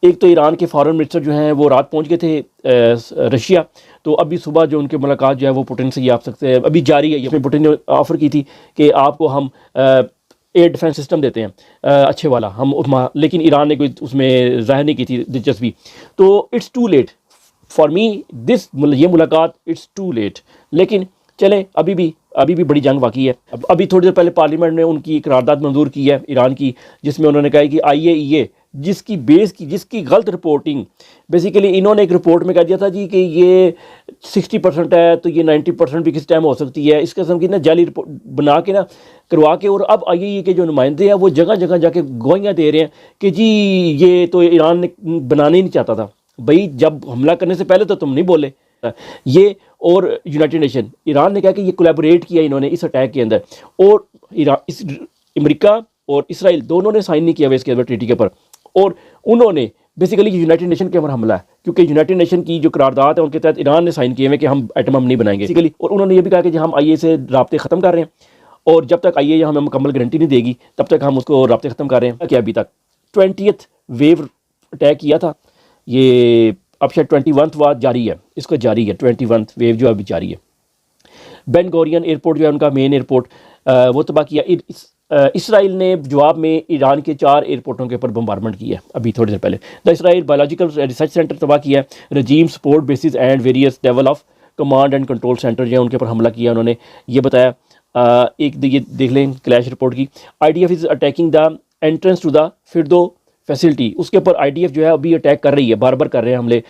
ایک تو ایران کے فارن منسٹر جو ہیں وہ رات پہنچ گئے تھے رشیا، تو ابھی صبح جو ان کی ملاقات جو ہے وہ پوٹن سے یہ آپ سکتے ہیں ابھی جاری ہے. یہ پوٹن نے آفر کی تھی کہ آپ کو ہم ایئر ڈیفنس سسٹم دیتے ہیں اچھے والا ہم، لیکن ایران نے کوئی اس میں ظاہر نہیں کی تھی دلچسپی. تو it's too late for me this, یہ ملاقات اٹس ٹو لیٹ. لیکن چلیں ابھی بھی بڑی جنگ واقعی ہے. ابھی تھوڑی دیر پہلے پارلیمنٹ نے ان کی قرارداد منظور کی ہے ایران کی، جس میں انہوں نے کہا کہ IAEA جس کی غلط رپورٹنگ، بیسیکلی انہوں نے ایک رپورٹ میں کہہ دیا تھا جی کہ یہ 60% ہے تو یہ 90% بھی کس ٹائم ہو سکتی ہے. اس قسم کی نا جعلی رپورٹ بنا کے نا کروا کے، اور اب IAEA کے جو نمائندے ہیں وہ جگہ جگہ جا کے گواہیاں دے رہے ہیں کہ جی یہ تو ایران نے بنانا ہی نہیں چاہتا تھا. بھائی جب حملہ کرنے سے پہلے تو تم نہیں بولے. یہ اور یونائٹڈ نیشن، ایران نے کہا کہ یہ کولیبوریٹ کیا انہوں نے اس اٹیک کے اندر، اور امریکہ اور اسرائیل دونوں نے سائن نہیں کیا ہوئے اس کے ٹریٹی کے اوپر، اور انہوں نے بیسیکلی یونائٹڈ نیشن کے اوپر حملہ ہے کیونکہ یونائٹڈ نیشن کی جو قرارداد ہے ان کے تحت ایران نے سائن کیے ہوئے کہ ہم ایٹم نہیں بنائیں گے بیسیکلی. اور انہوں نے یہ بھی کہا کہ جی ہم IAEA سے رابطے ختم کر رہے ہیں، اور جب تک IAEA ہمیں مکمل گارنٹی نہیں دے گی تب تک ہم اس کو رابطے ختم کر رہے ہیں. کہ ابھی تک 20th ویو اٹیک کیا تھا، یہ اب شاید 21واں جاری ہے، اس کو جاری ہے 21 ویو جو ابھی جاری ہے. بین گورین ایئرپورٹ جو ہے ان کا مین ایئرپورٹ وہ تباہ کیا. اسرائیل نے جواب میں ایران کے 4 ایئرپورٹوں کے اوپر بمبارمنٹ کی ہے ابھی تھوڑی دیر پہلے. The Israel biological research center تباہ کیا ہے. Regime support bases and various level of command and control center جو ہے ان کے اوپر حملہ کیا انہوں نے، یہ بتایا. ایک یہ دیکھ لیں کلیش رپورٹ کی. IDF is attacking the entrance to the Fordow facility. اس کے اوپر IDF جو ہے ابھی اٹیک کر رہی ہے، بار بار کر رہے ہیں حملے،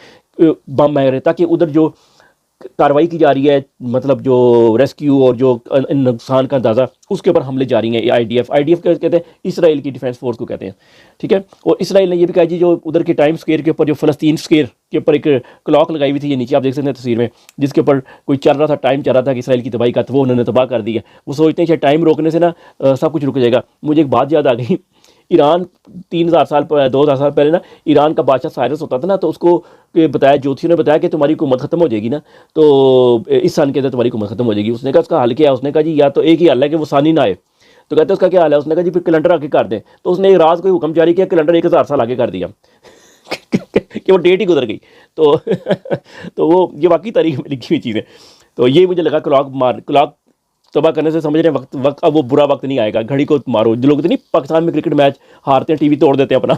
بم مار رہے تاکہ ادھر جو کاروائی کی جا رہی ہے، مطلب جو ریسکیو اور جو نقصان کا اندازہ اس کے اوپر حملے جاری ہیں. IDF کہتے ہیں اسرائیل کی ڈیفینس فورس کو کہتے ہیں، ٹھیک ہے. اور اسرائیل نے یہ بھی کہا جی جو ادھر کے ٹائم سکوئر کے اوپر جو فلسطین سکوئر کے اوپر ایک کلاک لگائی ہوئی تھی، یہ نیچے آپ دیکھ سکتے ہیں تصویر میں، جس کے اوپر کوئی چل رہا تھا، ٹائم چل رہا تھا کہ اسرائیل کی تباہی کا، تو وہ انہوں نے تباہ کر دیا. وہ سوچتے ہیں کہ ٹائم روکنے سے نا سب کچھ رک جائے گا. مجھے ایک بات یاد آ گئی، ایران 2000 سال پہلے نا ایران کا بادشاہ سائرس ہوتا تھا نا، تو اس کو بتایا، جوتھیوں نے بتایا کہ تمہاری حکومت ختم ہو جائے گی نا، تو اس سال کے اندر تمہاری حکومت ختم ہو جائے گی. اس نے کہا اس کا حل کیا ہے؟ اس نے کہا جی یا تو ایک ہی حل ہے کہ وہ ثانی نہ آئے. تو کہتے ہیں اس کا کیا حل ہے؟ اس نے کہا جی پھر کیلنڈر آگے کر دیں. تو اس نے ایک راز کوئی حکم جاری کیا، کیلنڈر 1000 سال آگے کر دیا کہ وہ ڈیٹ ہی گزر گئی. تو وہ یہ واقعی تاریخ میں لکھی ہوئی چیزیں. تو یہ مجھے لگا کلاک تباہ کرنے سے سمجھ رہے ہیں وقت اب وہ برا وقت نہیں آئے گا، گھڑی کو مارو. جو لوگ نہیں پاکستان میں کرکٹ میچ ہارتے ہیں ٹی وی توڑ دیتے ہیں اپنا